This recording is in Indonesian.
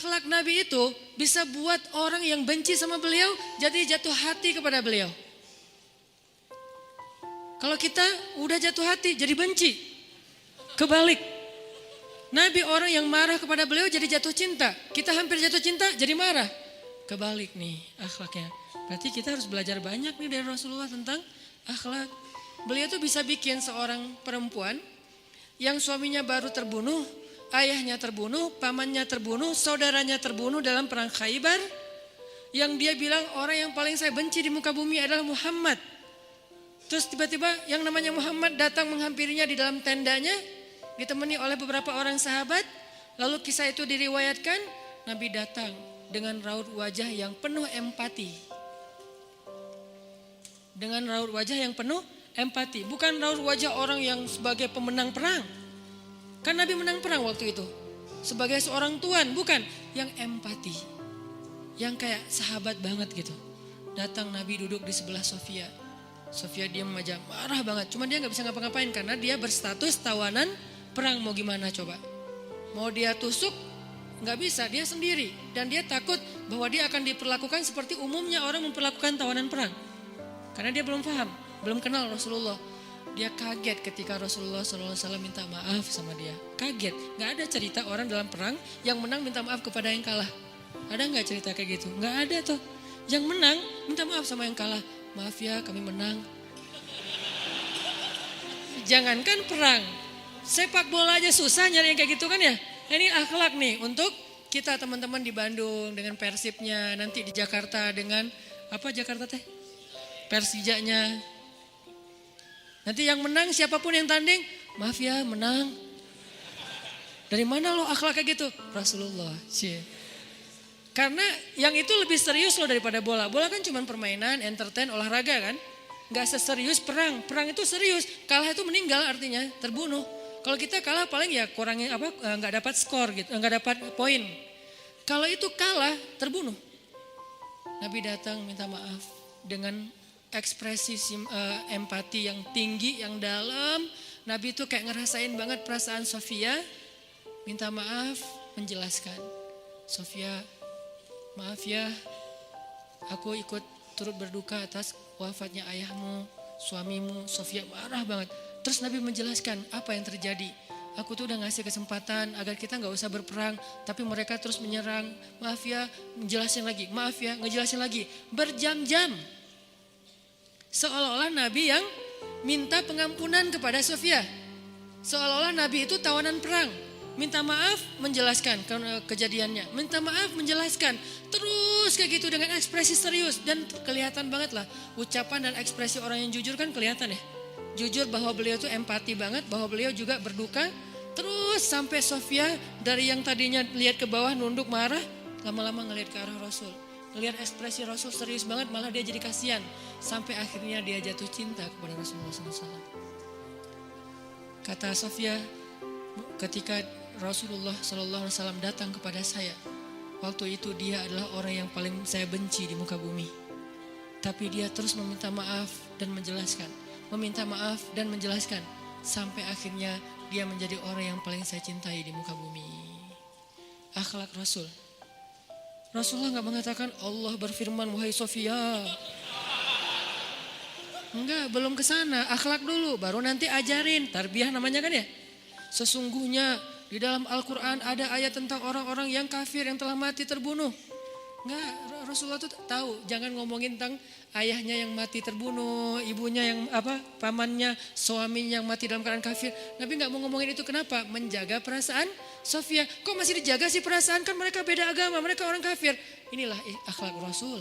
akhlak Nabi itu bisa buat orang yang benci sama beliau jadi jatuh hati kepada beliau. Kalau kita udah jatuh hati jadi benci. Kebalik. Nabi orang yang marah kepada beliau jadi jatuh cinta. Kita hampir jatuh cinta jadi marah. Kebalik nih akhlaknya. Berarti kita harus belajar banyak nih dari Rasulullah tentang akhlak. Beliau tuh bisa bikin seorang perempuan yang suaminya baru terbunuh, ayahnya terbunuh, pamannya terbunuh, saudaranya terbunuh dalam perang Khaybar. Yang dia bilang orang yang paling saya benci di muka bumi adalah Muhammad. Terus tiba-tiba yang namanya Muhammad datang menghampirinya di dalam tendanya, ditemani oleh beberapa orang sahabat. Lalu kisah itu diriwayatkan, Nabi datang dengan raut wajah yang penuh empati. Dengan raut wajah yang penuh empati. Bukan raut wajah orang yang sebagai pemenang perang. Kan Nabi menang perang waktu itu. Sebagai seorang tuan, bukan. Yang empati. Yang kayak sahabat banget gitu. Datang Nabi duduk di sebelah Sofia. Sofia diam aja, marah banget. Cuma dia gak bisa ngapa-ngapain karena dia berstatus tawanan perang. Mau gimana coba? Mau dia tusuk? Gak bisa, dia sendiri. Dan dia takut bahwa dia akan diperlakukan seperti umumnya orang memperlakukan tawanan perang. Karena dia belum paham, belum kenal Rasulullah. Dia kaget ketika Rasulullah SAW minta maaf sama dia. Kaget, gak ada cerita orang dalam perang yang menang minta maaf kepada yang kalah. Ada gak cerita kayak gitu? Gak ada tuh. Yang menang minta maaf sama yang kalah. Maaf ya kami menang. Jangankan perang, sepak bola aja susah nyari yang kayak gitu kan ya. Ini akhlak nih untuk kita teman-teman di Bandung dengan Persibnya. Nanti di Jakarta dengan apa Jakarta teh? Persijanya. Nanti yang menang siapapun yang tanding, maaf ya menang. Dari mana lo akhlak kayak gitu? Rasulullah. Karena yang itu lebih serius loh daripada bola. Bola kan cuma permainan, entertain, olahraga kan. Gak seserius perang. Perang itu serius. Kalah itu meninggal artinya terbunuh. Kalau kita kalah paling ya kurangnya apa? Gak dapat skor gitu, gak dapat poin. Kalau itu kalah terbunuh. Nabi datang minta maaf dengan ekspresi empati yang tinggi, yang dalam. Nabi itu kayak ngerasain banget perasaan Sofia. Minta maaf, menjelaskan. Sofia, maaf ya, aku ikut turut berduka atas wafatnya ayahmu, suamimu. Sofia marah banget. Terus Nabi menjelaskan apa yang terjadi. Aku tuh udah ngasih kesempatan agar kita gak usah berperang. Tapi mereka terus menyerang. Maaf ya, ngejelasin lagi. Maaf ya, ngejelasin lagi. Berjam-jam. Seolah-olah Nabi yang minta pengampunan kepada Sofia. Seolah-olah Nabi itu tawanan perang. Minta maaf, menjelaskan kejadiannya. Minta maaf, menjelaskan. Terus kayak gitu dengan ekspresi serius. Dan kelihatan banget lah. Ucapan dan ekspresi orang yang jujur kan kelihatan ya. Jujur bahwa beliau tuh empati banget. Bahwa beliau juga berduka. Terus sampai Sofia dari yang tadinya lihat ke bawah nunduk marah. Lama-lama ngelihat ke arah Rasul. Ngelihat ekspresi Rasul serius banget. Malah dia jadi kasihan. Sampai akhirnya dia jatuh cinta kepada Rasulullah SAW. Kata Sofia, ketika Rasulullah SAW datang kepada saya, waktu itu dia adalah orang yang paling saya benci di muka bumi. Tapi dia terus meminta maaf dan menjelaskan. Meminta maaf dan menjelaskan. Sampai akhirnya dia menjadi orang yang paling saya cintai di muka bumi. Akhlak Rasul. Rasulullah gak mengatakan Allah berfirman wahai Sofia. Enggak, belum ke sana. Akhlak dulu, baru nanti ajarin. Tarbiyah namanya kan ya. Sesungguhnya di dalam Al-Quran ada ayat tentang orang-orang yang kafir yang telah mati terbunuh. Enggak, Rasulullah tuh tahu. Jangan ngomongin tentang ayahnya yang mati terbunuh, ibunya yang pamannya, suaminya yang mati dalam keadaan kafir. Nabi gak mau ngomongin itu, kenapa? Menjaga perasaan Sofia. Kok masih dijaga sih perasaan? Kan mereka beda agama, mereka orang kafir. Inilah akhlak Rasul.